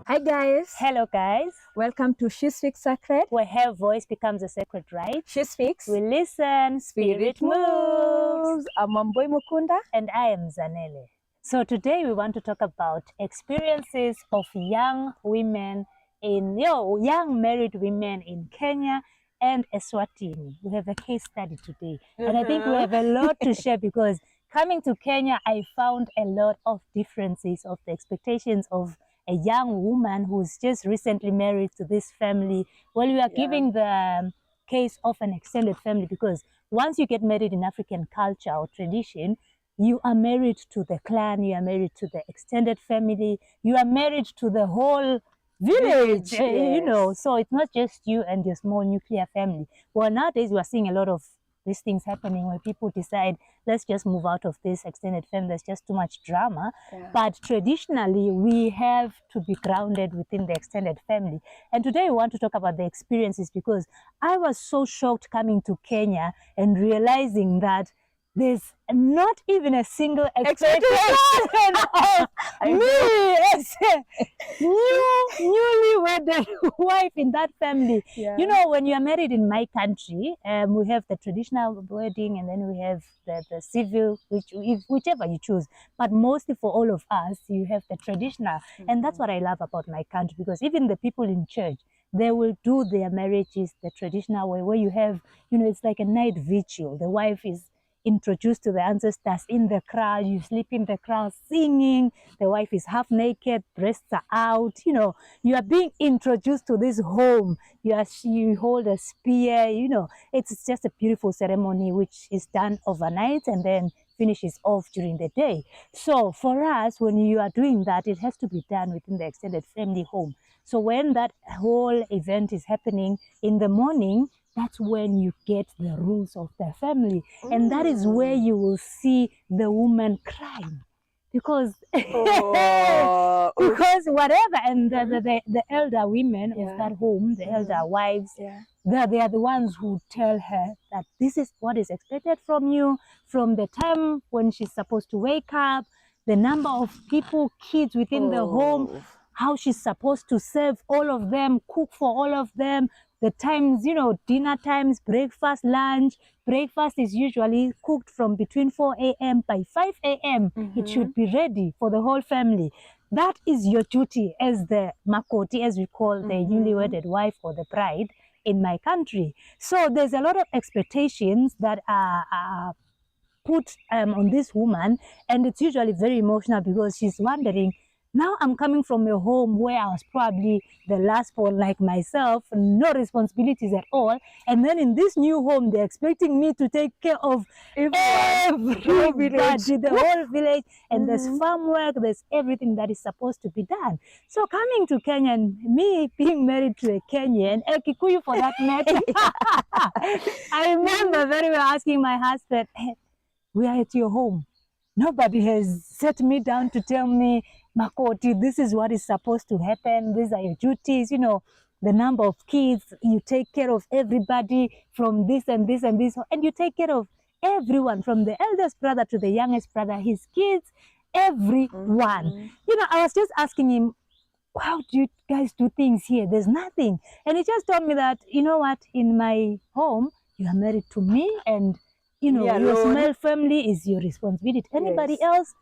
Hi guys. Hello guys. Welcome to She Speaks Sacred, where her voice becomes a sacred right. She Speaks. We listen, spirit moves. I'm Mamboy Mukunda. And I am Zanele. So today we want to talk about experiences of young married women in Kenya and Eswatini. We have a case study today. And I think we have a lot to share because coming to Kenya, I found a lot of differences of the expectations of a young woman who's just recently married to this family. Well, we are giving the case of an extended family because once you get married in African culture or tradition, you are married to the clan, you are married to the extended family, you are married to the whole village, you know. So it's not just you and your small nuclear family. Well, nowadays we are seeing a lot of these things happening where people decide, let's just move out of this extended family, there's just too much drama. But traditionally, we have to be grounded within the extended family. And today we want to talk about the experiences because I was so shocked coming to Kenya and realizing that there's not even a single expectation of me as a newly wedded wife in that family. You know, when you are married in my country, we have the traditional wedding and then we have the civil, whichever you choose. But mostly for all of us, you have the traditional. And that's what I love about my country because even the people in church, they will do their marriages the traditional way where you have, you know, it's like a night vigil. The wife is introduced to the ancestors in the crowd, you sleep in the crowd singing, the wife is half naked, breasts are out, you know, you are being introduced to this home, you hold a spear, you know, it's just a beautiful ceremony which is done overnight and then finishes off during the day. So for us, when you are doing that, it has to be done within the extended family home. So when that whole event is happening in the morning, that's when you get the rules of the family. And that is where you will see the woman crying. Because, because whatever, and the elder women of that home, the elder wives, they are the ones who tell her that this is what is expected from you, from the time when she's supposed to wake up, the number of people, kids within the home, how she's supposed to serve all of them, cook for all of them, the times, you know, dinner times, breakfast, lunch. Breakfast is usually cooked from between 4 a.m. By 5 a.m. It should be ready for the whole family. That is your duty as the makoti, as we call the newly wedded wife or the bride in my country. So there's a lot of expectations that are put on this woman, and it's usually very emotional because she's wondering, now I'm coming from a home where I was probably the last born like myself, no responsibilities at all. And then in this new home, they're expecting me to take care of everybody, the whole village. And there's farm work, there's everything that is supposed to be done. So coming to Kenya, and me being married to a Kenyan, a Kikuyu for that matter, I remember very well asking my husband, hey, we are at your home. Nobody has set me down to tell me, Makoti, this is what is supposed to happen. These are your duties, you know, the number of kids, you take care of everybody from this and this and this, and you take care of everyone from the eldest brother to the youngest brother, his kids, everyone. You know, I was just asking him, how do you guys do things here? There's nothing. And he just told me that, you know what, in my home, you are married to me and you know, your small family is your responsibility. Anybody else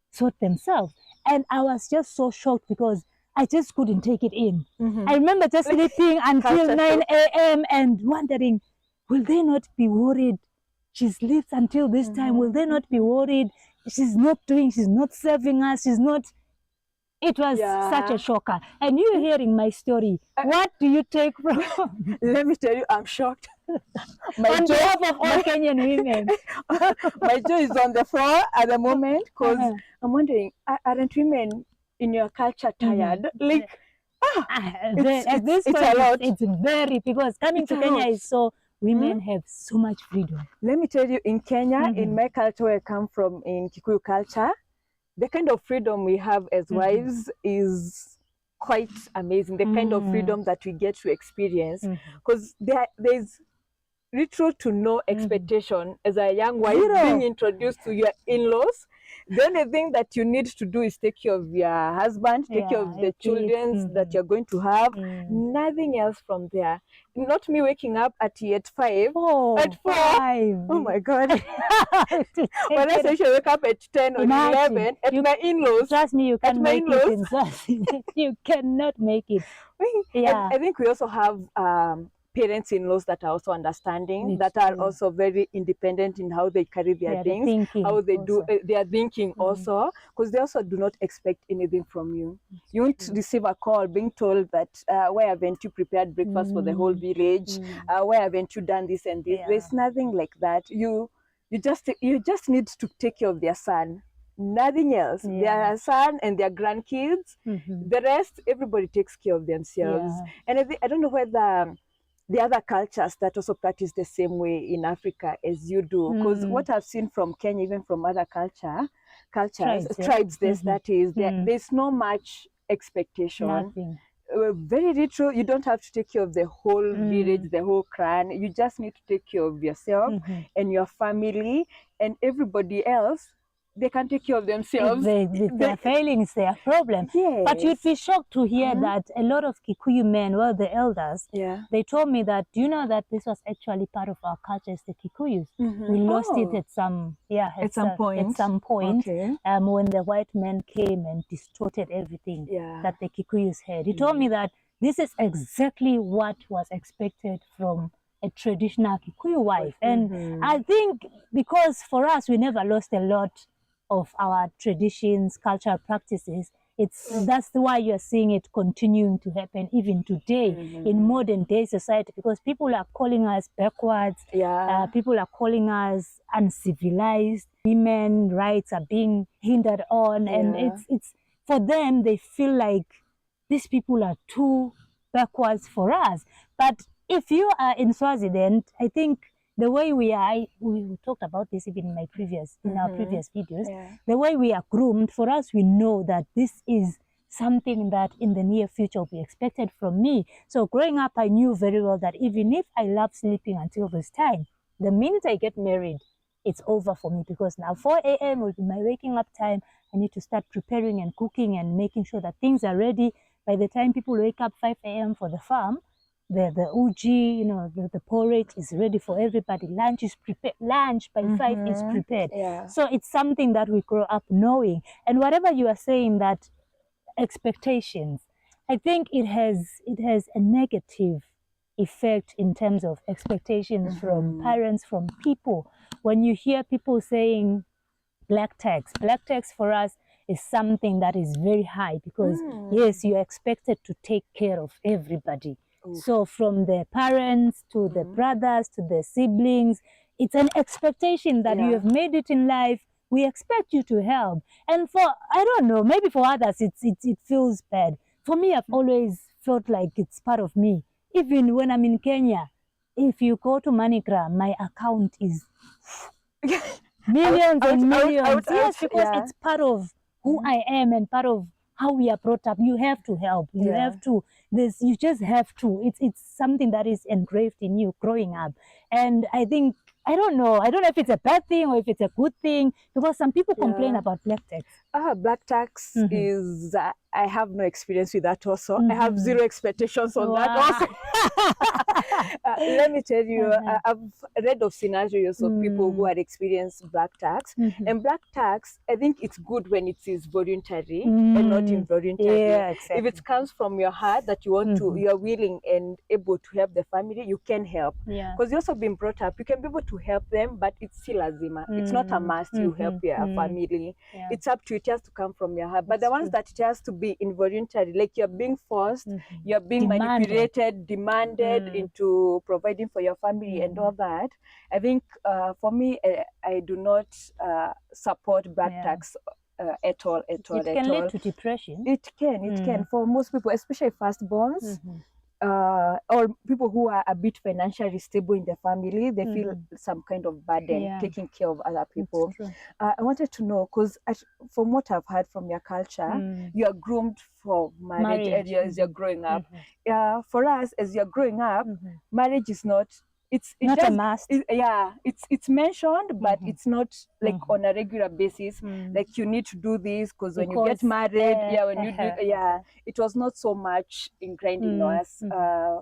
sort themselves. And I was just so shocked because I just couldn't take it in. I remember just sleeping until 9 a.m. and wondering, will they not be worried? She sleeps until this time. Will they not be worried? She's not serving us. She's not. It was such a shocker. And you hearing my story, what do you take from? Let me tell you, I'm shocked. On behalf of all Kenyan women. My jaw is on the floor at the moment because I'm wondering, aren't women in your culture tired? Like, at this point, a lot. It's very, because coming to Kenya is so, women have so much freedom. Let me tell you, in Kenya, in my culture where I come from, in Kikuyu culture, the kind of freedom we have as wives is quite amazing. The kind of freedom that we get to experience, because there's little to no expectation as a young wife being introduced to your in-laws. The only thing that you need to do is take care of your husband, take care of the children that you're going to have. Nothing else from there. Not me waking up at 5. At 4. 5. Oh my God. When I say she wake up at 10 or 11 at my in-laws. Trust me, you can't make it. You cannot make it. Yeah. I think we also have parents-in-laws that are also understanding, that are also very independent in how they carry their things, how they do their thinking also, because they also do not expect anything from you. You won't receive a call being told that why haven't you prepared breakfast for the whole village? Why haven't you done this and this? There's nothing like that. You just need to take care of their son. Nothing else. Their son and their grandkids. The rest, everybody takes care of themselves. And I don't know whether the other cultures that also practice the same way in Africa as you do, because what I've seen from Kenya, even from other cultures, tribes, there's no much expectation. Nothing. Very little. You don't have to take care of the whole village, the whole clan. You just need to take care of yourself and your family, and everybody else, they can take care of themselves. Their failings, their problem. But you'd be shocked to hear that a lot of Kikuyu men, well, the elders, they told me that, do you know that this was actually part of our culture as the Kikuyus? We lost it at some point. When the white men came and distorted everything that the Kikuyus had. He told me that this is exactly what was expected from a traditional Kikuyu wife. And I think because for us, we never lost a lot of our traditions, cultural practices, that's why you're seeing it continuing to happen even today in modern day society, because people are calling us backwards, people are calling us uncivilized, women rights are being hindered on, and it's for them, they feel like these people are too backwards for us. But if you are in Swaziland, I think the way we talked about this even in our previous videos, the way we are groomed, for us, we know that this is something that in the near future will be expected from me. So growing up, I knew very well that even if I love sleeping until this time, the minute I get married, it's over for me, because now 4 a.m. will be my waking up time. I need to start preparing and cooking and making sure that things are ready. By the time people wake up 5 a.m. for the farm, the uji, the porridge is ready for everybody. Lunch is prepared. Lunch by 5 is prepared. So it's something that we grow up knowing. And whatever you are saying, that expectations, I think it has a negative effect in terms of expectations from parents, from people. When you hear people saying black tax for us is something that is very high, because yes, you're expected to take care of everybody. So from the parents to the brothers to the siblings, it's an expectation that you have made it in life. We expect you to help. And for, I don't know, maybe for others it feels bad. For me, I've always felt like it's part of me. Even when I'm in Kenya, if you go to MoneyGram, my account is millions and millions. Yes, because it's part of who I am and part of how we are brought up. You have to help. You have to. You just have to. It's something that is engraved in you growing up. And I think, I don't know if it's a bad thing or if it's a good thing, because some people complain about black tax. Black tax is, I have no experience with that also. I have zero expectations on that also. Let me tell you, I've read of scenarios of people who had experienced black tax. And black tax, I think it's good when it is voluntary and not involuntary. Yeah, exactly. If it comes from your heart that you want to, you're willing and able to help the family, you can help. Because you're also being brought up, you can be able to help them, but it's still lazima. It's not a must you help your family. It's up to you. It has to come from your heart. But the ones that it has to be involuntary, like you're being forced, you're being manipulated, demanded into providing for your family and all that. I think for me, I do not support black tax at all. It can lead to depression. It can. For most people, especially firstborns, or people who are a bit financially stable in the family, they feel some kind of burden taking care of other people. I wanted to know, because from what I've heard from your culture, you are groomed for marriage as you're growing up. For us, as you're growing up, marriage is not it's not a must. It's mentioned, but it's not like on a regular basis. Like you need to do this because when you get married, it was not so much ingrained in us.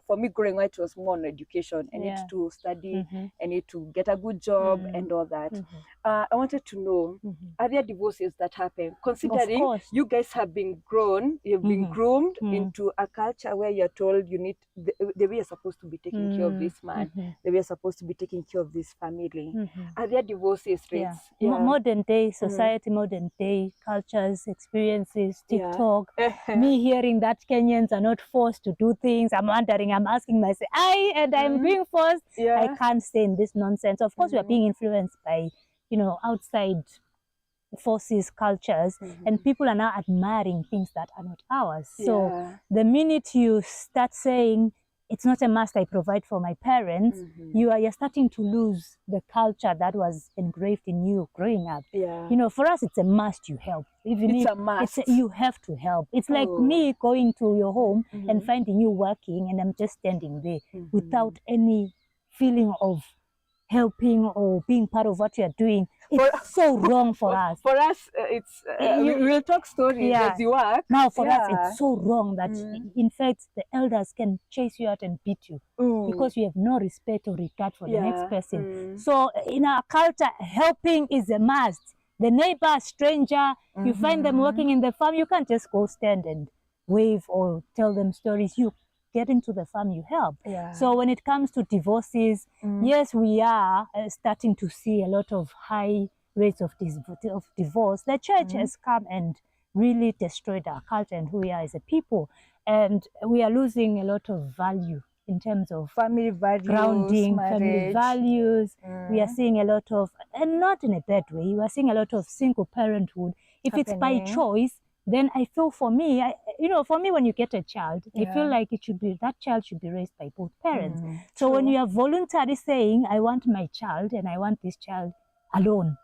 For me, growing up, it was more on education. I need to study, I need to get a good job and all that. I wanted to know, are there divorces that happen? Considering you guys have been grown, you've been groomed into a culture where you're told you need, the way you're supposed to be taking care of this man, the way you're supposed to be taking care of this family. Are there divorces rates? Modern day society, modern day cultures, experiences, TikTok, me hearing that Kenyans are not forced to do things. I'm wondering, I'm asking myself, I'm being forced. I can't stay in this nonsense. Of course, we are being influenced by, outside forces, cultures, and people are now admiring things that are not ours. So the minute you start saying, it's not a must I provide for my parents, you're starting to lose the culture that was engraved in you growing up. For us, it's a must you help. Even it's a must. You have to help. It's like me going to your home and finding you working and I'm just standing there without any feeling of helping or being part of what you're doing. It's so wrong for us. For us, it's we'll talk stories as you work. Now for us, it's so wrong that in fact the elders can chase you out and beat you because you have no respect or regard for the next person. So in our culture, helping is a must. The neighbor, stranger, you find them working in the farm, you can't just go stand and wave or tell them stories. You get into the farm, you help. So when it comes to divorces, yes, we are starting to see a lot of high rates of divorce. The church has come and really destroyed our culture and who we are as a people. And we are losing a lot of value in terms of family values, grounding, marriage. family values. We are seeing a lot of, and not in a bad way, we are seeing a lot of single parenthood. If it's by choice, then I feel for me, for me, when you get a child, I feel like that child should be raised by both parents. So when you are voluntarily saying, I want my child and I want this child alone,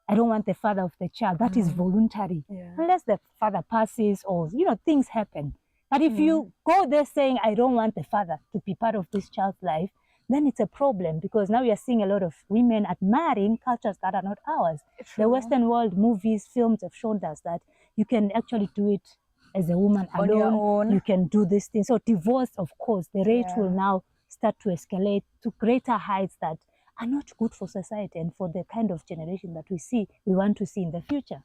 I don't want the father of the child, that is voluntary. Unless the father passes or, things happen. But if you go there saying, I don't want the father to be part of this child's life, then it's a problem because now we are seeing a lot of women admiring cultures that are not ours. The Western world movies, films have shown us that you can actually do it as a woman alone. On your own. You can do this thing. So divorce, of course, the rate will now start to escalate to greater heights that are not good for society and for the kind of generation that we want to see in the future.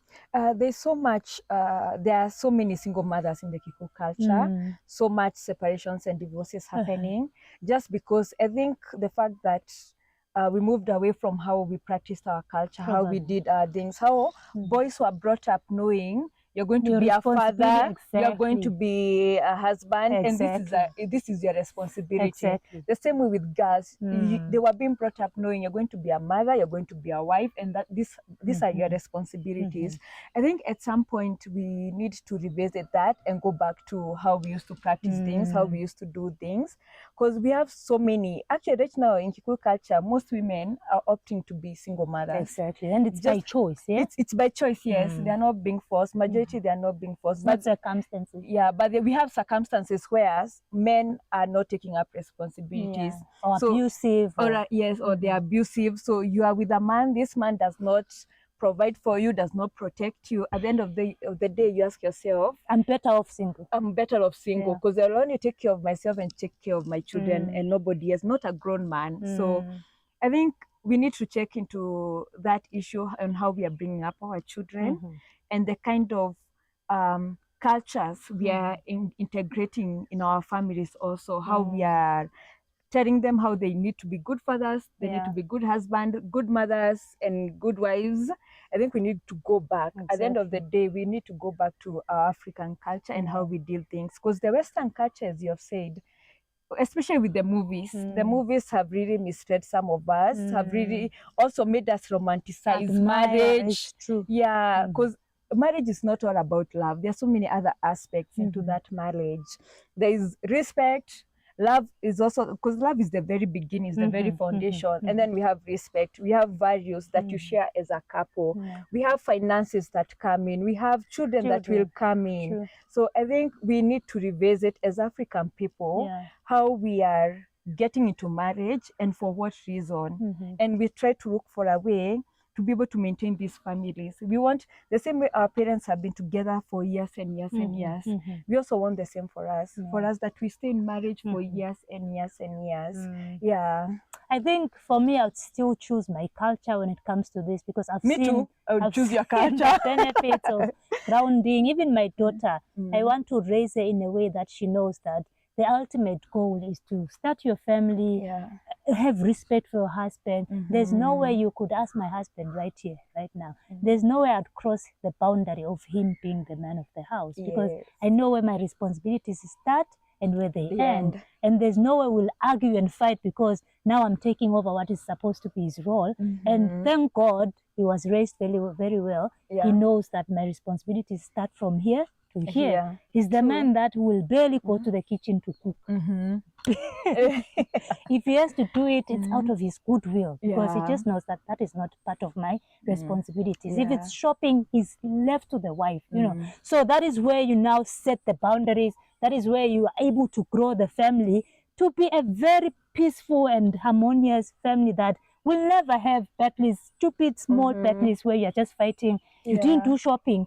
There's so much, there are so many single mothers in the Kikuyu culture, so much separations and divorces happening, just because I think the fact that we moved away from how we practiced our culture, how we did our things, how boys were brought up knowing you're going to be a father, you're going to be a husband, and this is your responsibility. The same way with girls, they were being brought up knowing you're going to be a mother, you're going to be a wife, and that these are your responsibilities. I think at some point we need to revisit that and go back to how we used to practice things, how we used to do things, because we have so many. Actually, right now in Kikuyu culture, most women are opting to be single mothers. And it's by choice. It's by choice. Yes, they are not being forced. Majority they are not being forced, but circumstances. But we have circumstances where men are not taking up responsibilities, or abusive, or they are abusive. So you are with a man. This man does not provide for you, does not protect you. At the end of the day, you ask yourself, I'm better off single. I'm better off single because I'll only take care of myself and take care of my children and nobody else, not a grown man. So I think we need to check into that issue and how we are bringing up our children and the kind of cultures we are integrating in our families also, how we are telling them how they need to be good fathers, they need to be good husbands, good mothers, and good wives. I think we need to go back. At the end of the day, we need to go back to our African culture and how we deal things. Because the Western culture, as you have said, especially with the movies have really misled some of us, have really also made us romanticize marriage. True. Yeah, because marriage is not all about love. There are so many other aspects into that marriage. There is respect. Love is also, because love is the very beginning, is the very foundation. And then we have respect. We have values that you share as a couple. We have finances that come in. We have children that will come in. So I think we need to revisit as African people how we are getting into marriage and for what reason. And we try to look for a way to be able to maintain these families. We want the same way our parents have been together for years and years and years. We also want the same for us. For us, that we stay in marriage for years and years and years. Yeah. I think for me, I would still choose my culture when it comes to this, because I've Me seen, too. I would I've choose your seen culture. the benefits of grounding. Even my daughter, I want to raise her in a way that she knows that the ultimate goal is to start your family, have respect for your husband. There's no way you could ask my husband right here, right now. There's no way I'd cross the boundary of him being the man of the house, because I know where my responsibilities start and where they end. And there's no way we'll argue and fight, because now I'm taking over what is supposed to be his role. And thank God he was raised very, very well. He knows that my responsibilities start from here to here. He's the man that will barely go to the kitchen to cook. If he has to do it, it's out of his goodwill, because he just knows that that is not part of my responsibilities. If it's shopping, he's left to the wife, you know. So that is where you now set the boundaries. That is where you are able to grow the family to be a very peaceful and harmonious family that will never have battles, stupid small battles where you're just fighting. You didn't do shopping.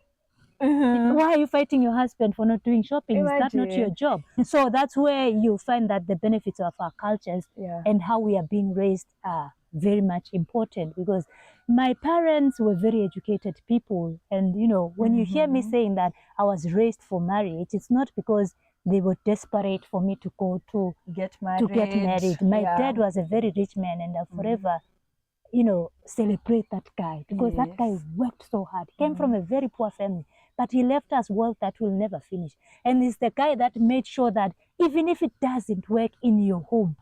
Why are you fighting your husband for not doing shopping? Is that not your job? So that's where you find that the benefits of our cultures and how we are being raised are very much important, because my parents were very educated people. And, you know, when you hear me saying that I was raised for marriage, it's not because they were desperate for me to go to get married. My dad was a very rich man, and I'll forever, you know, celebrate that guy, because that guy worked so hard. He came from a very poor family, but he left us wealth that will never finish. And he's the guy that made sure that even if it doesn't work in your home,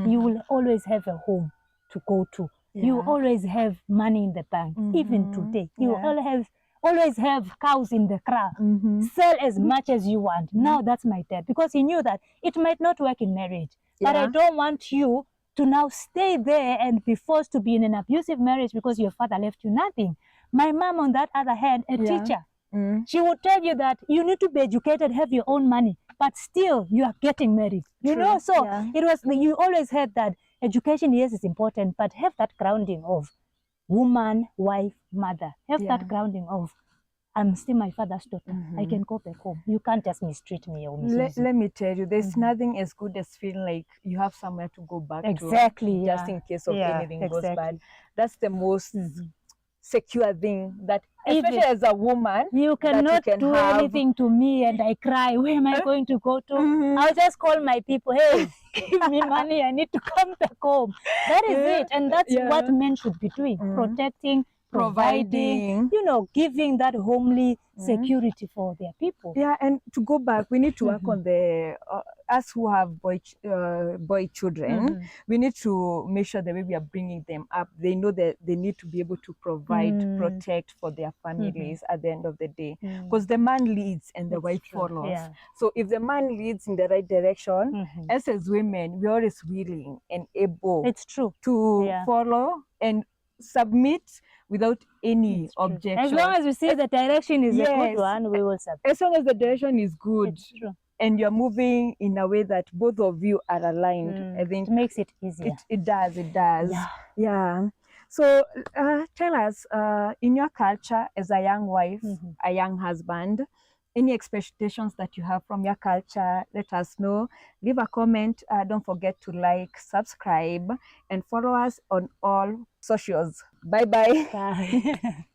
you will always have a home to go to. You always have money in the bank. Even today, you always have cows in the kraal. Sell as much as you want. Now that's my dad, because he knew that it might not work in marriage, but I don't want you to now stay there and be forced to be in an abusive marriage because your father left you nothing. My mom, on that other hand, a teacher, she would tell you that you need to be educated, have your own money, but still you are getting married. You know, so it was, you always had that education, yes, is important, but have that grounding of woman, wife, mother. Have that grounding of, I'm still my father's daughter. I can go back home. You can't just mistreat me or misuse me. Let me tell you, there's nothing as good as feeling like you have somewhere to go back to. Just in case of anything goes bad. That's the most secure thing, that especially as a woman, you cannot do anything to me and I cry. Where am I going to go to? I'll just call my people. Hey, give me money. I need to come back home. That is it. And that's what men should be doing. Protecting, providing, you know, giving that homely security for their people. Yeah, and to go back, we need to work on the, us who have boy children, we need to make sure the way we are bringing them up, they know that they need to be able to provide, protect for their families at the end of the day. Because the man leads and the wife follows. So if the man leads in the right direction, us as women, we're always willing and able to follow and submit without any objection. As long as we see the direction is a good one, we will submit. As long as the direction is good and you're moving in a way that both of you are aligned, I think it makes it easier. It does. Yeah. So tell us, in your culture as a young wife, a young husband, any expectations that you have from your culture, let us know. Leave a comment. Don't forget to like, subscribe, and follow us on all socials. Bye-bye. Bye.